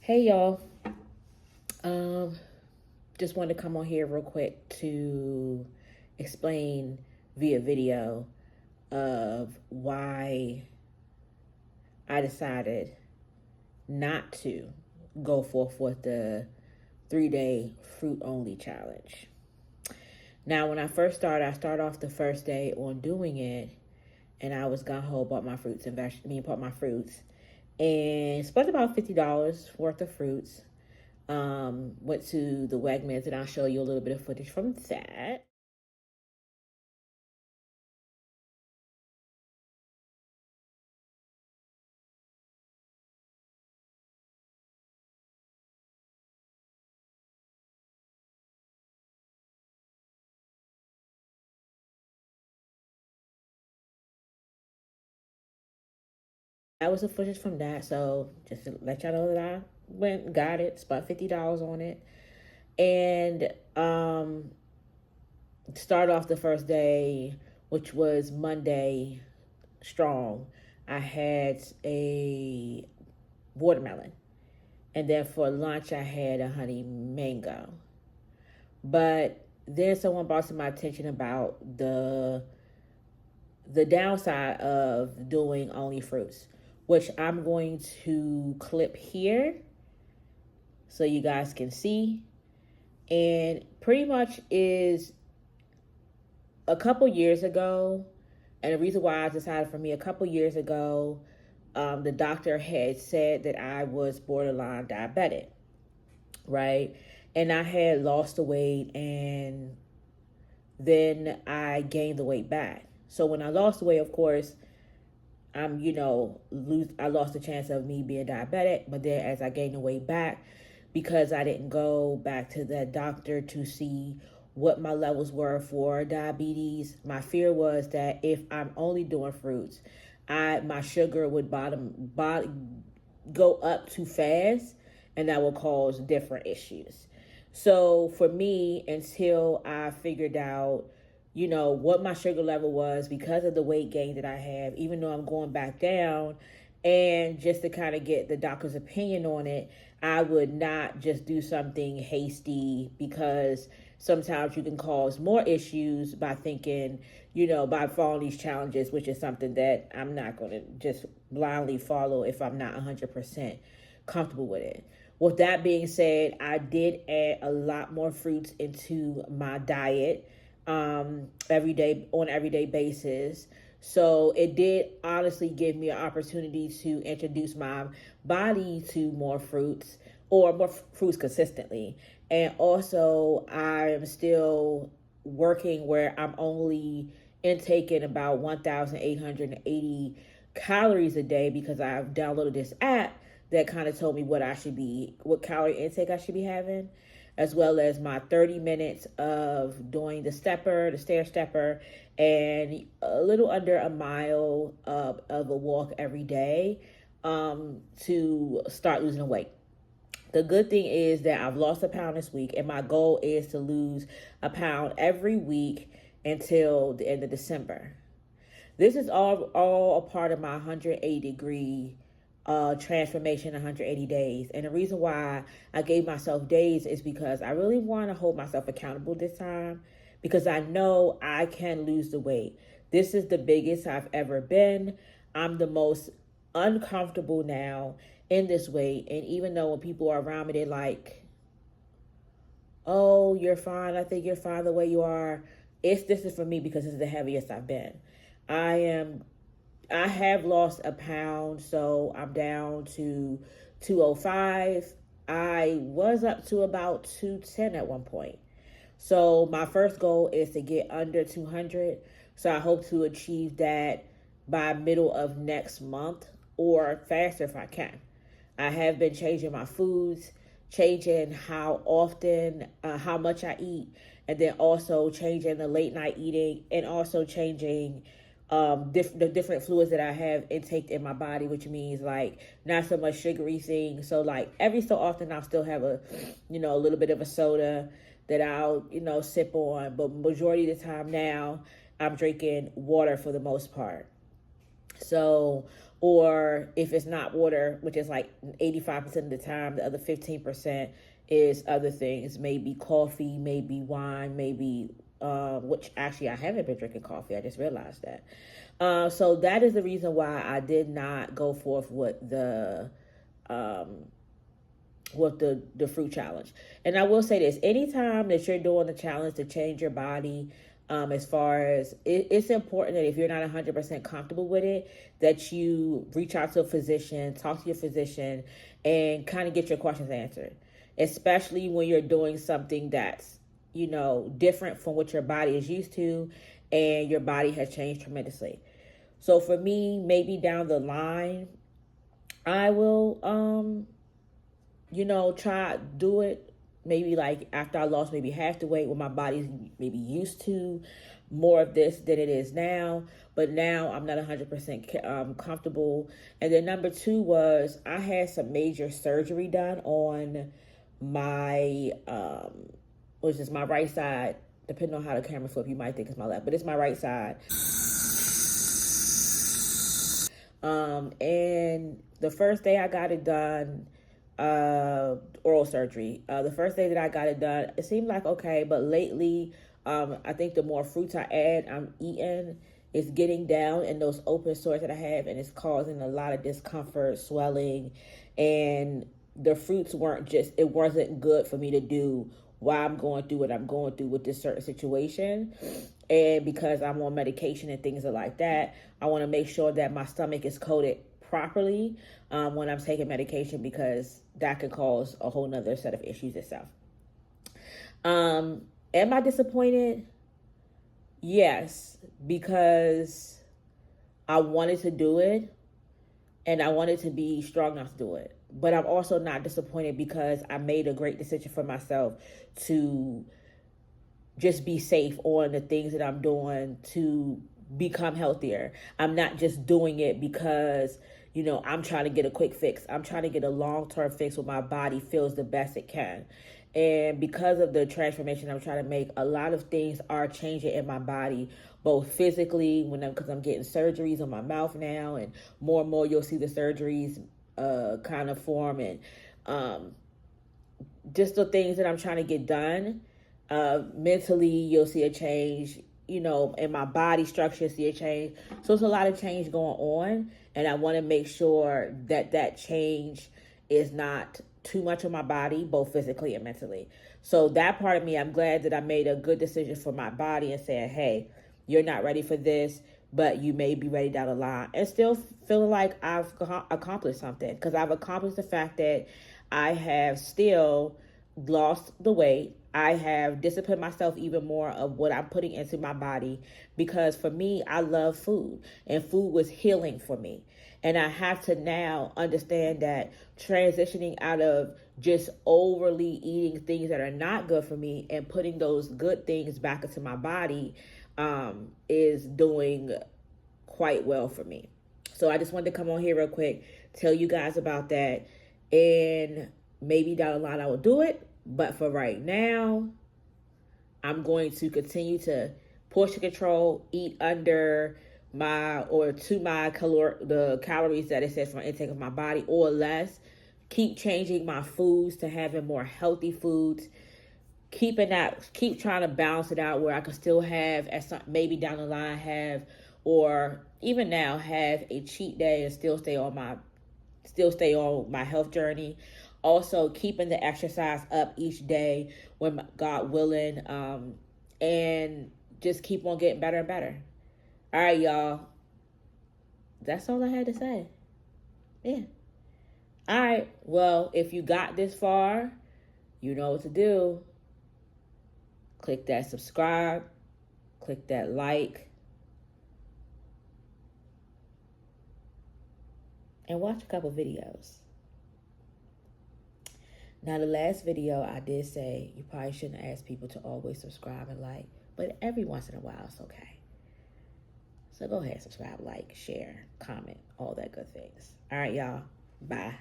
Hey y'all. Um, just wanted to come on here real quick to explain via video of why I decided not to go forth with the 3-day fruit only challenge. Now, when I first started, I started off the first day on doing it, and I was gung ho bought my fruits and bought my fruits, and spent about $50 worth of fruits. Went to the Wegmans, and I'll show you a little bit of footage from that. That was the footage from that. So just to let y'all know that I went and got it, spent $50 on it, and start off the first day, which was Monday, strong. I had a watermelon, and then for lunch I had a honey mango. But then someone brought to my attention about the downside of doing only fruits, which I'm going to clip here so you guys can see. And pretty much is a couple years ago, and the reason why I decided for me a couple years ago, the doctor had said that I was borderline diabetic, right? And I had lost the weight, and then I gained the weight back. So when I lost the weight, of course, I lost the chance of me being diabetic. But then as I gained the weight back, because I didn't go back to the doctor to see what my levels were for diabetes, my fear was that if I'm only doing fruits, my sugar would go up too fast, and that will cause different issues. So for me, until I figured out, what my sugar level was because of the weight gain that I have, even though I'm going back down, and just to kind of get the doctor's opinion on it, I would not just do something hasty, because sometimes you can cause more issues by thinking, by following these challenges, which is something that I'm not going to just blindly follow if I'm not 100% comfortable with it. With that being said, I did add a lot more fruits into my diet everyday basis. So it did honestly give me an opportunity to introduce my body to more fruits, or more fruits consistently. And also, I am still working where I'm only intaking about 1,880 calories a day, because I've downloaded this app that kind of told me what calorie intake I should be having, as well as my 30 minutes of doing the stair stepper, and a little under a mile of a walk every day, to start losing weight. The good thing is that I've lost a pound this week, and my goal is to lose a pound every week until the end of December. This is all a part of my 180-degree transformation, 180 days. And the reason why I gave myself days is because I really want to hold myself accountable this time, because I know I can lose the weight. This is the biggest I've ever been. I'm the most uncomfortable now in this weight. And even though when people are around me, they're like, "Oh, you're fine. I think you're fine the way you are." This is for me because this is the heaviest I've been. I have lost a pound, so I'm down to 205. I was up to about 210 at one point. So my first goal is to get under 200. So I hope to achieve that by middle of next month, or faster if I can. I have been changing my foods, changing how often, how much I eat, and then also changing the late night eating, and also changing the different fluids that I have intaked in my body, which means like not so much sugary things. So like every so often I'll still have a little bit of a soda that I'll, sip on. But majority of the time now, I'm drinking water for the most part. So Or if it's not water, which is like 85% of the time, the other 15% is other things, maybe coffee, maybe wine, maybe which actually I haven't been drinking coffee. I just realized that. So that is the reason why I did not go forth um, with the fruit challenge. And I will say this: anytime that you're doing the challenge to change your body, as far as it's important that if you're not 100% comfortable with it, that you reach out to a physician, talk to your physician, and kind of get your questions answered, especially when you're doing something that's, you know, different from what your body is used to and your body has changed tremendously. So for me, maybe down the line, I will you know, try do it maybe like after I lost maybe half the weight, when my body's maybe used to more of this than it is now. But now I'm not 100% comfortable. And then number two was I had some major surgery done on my which is my right side. Depending on how the camera flip, you might think it's my left, but it's my right side. And the first day I got it done, oral surgery. The first day that I got it done, it seemed like okay, but lately, I think the more fruits I add, I'm eating, it's getting down in those open sores that I have, and it's causing a lot of discomfort, swelling, and the fruits it wasn't good for me to do while I'm going through what I'm going through with this certain situation. And because I'm on medication and things like that, I want to make sure that my stomach is coated properly when I'm taking medication, because that could cause a whole nother set of issues itself. Am I disappointed? Yes, because I wanted to do it and I wanted to be strong enough to do it. But I'm also not disappointed because I made a great decision for myself to just be safe on the things that I'm doing to become healthier. I'm not just doing it because, you know, I'm trying to get a quick fix. I'm trying to get a long-term fix where my body feels the best it can. And because of the transformation I'm trying to make, a lot of things are changing in my body, both physically, because I'm getting surgeries on my mouth now, and more you'll see the surgeries kind of form, and just the things that I'm trying to get done. Mentally, you'll see a change, you know, in my body structure, see a change. So it's a lot of change going on, and I want to make sure that that change is not too much on my body, both physically and mentally. So that part of me, I'm glad that I made a good decision for my body and saying, hey, you're not ready for this, but you may be ready down the line, and still feeling like I've accomplished something, because I've accomplished the fact that I have still lost the weight. I have disciplined myself even more of what I'm putting into my body, because for me, I love food, and food was healing for me. And I have to now understand that transitioning out of just overly eating things that are not good for me and putting those good things back into my body is doing quite well for me. So I just wanted to come on here real quick, tell you guys about that, and maybe down the line I will do it. But for right now, I'm going to continue to portion control, eat under the calories that it says for intake of my body or less. Keep changing my foods to having more healthy foods. Keep trying to balance it out where I can still have, maybe down the line or even now have a cheat day and still stay on my health journey. Also, keeping the exercise up each day when God willing, and just keep on getting better and better. All right, y'all. That's all I had to say. Yeah. All right. Well, if you got this far, you know what to do. Click that subscribe. Click that like. And watch a couple videos. Now, the last video I did say you probably shouldn't ask people to always subscribe and like, but every once in a while it's okay. So go ahead, subscribe, like, share, comment, all that good things. All right, y'all. Bye.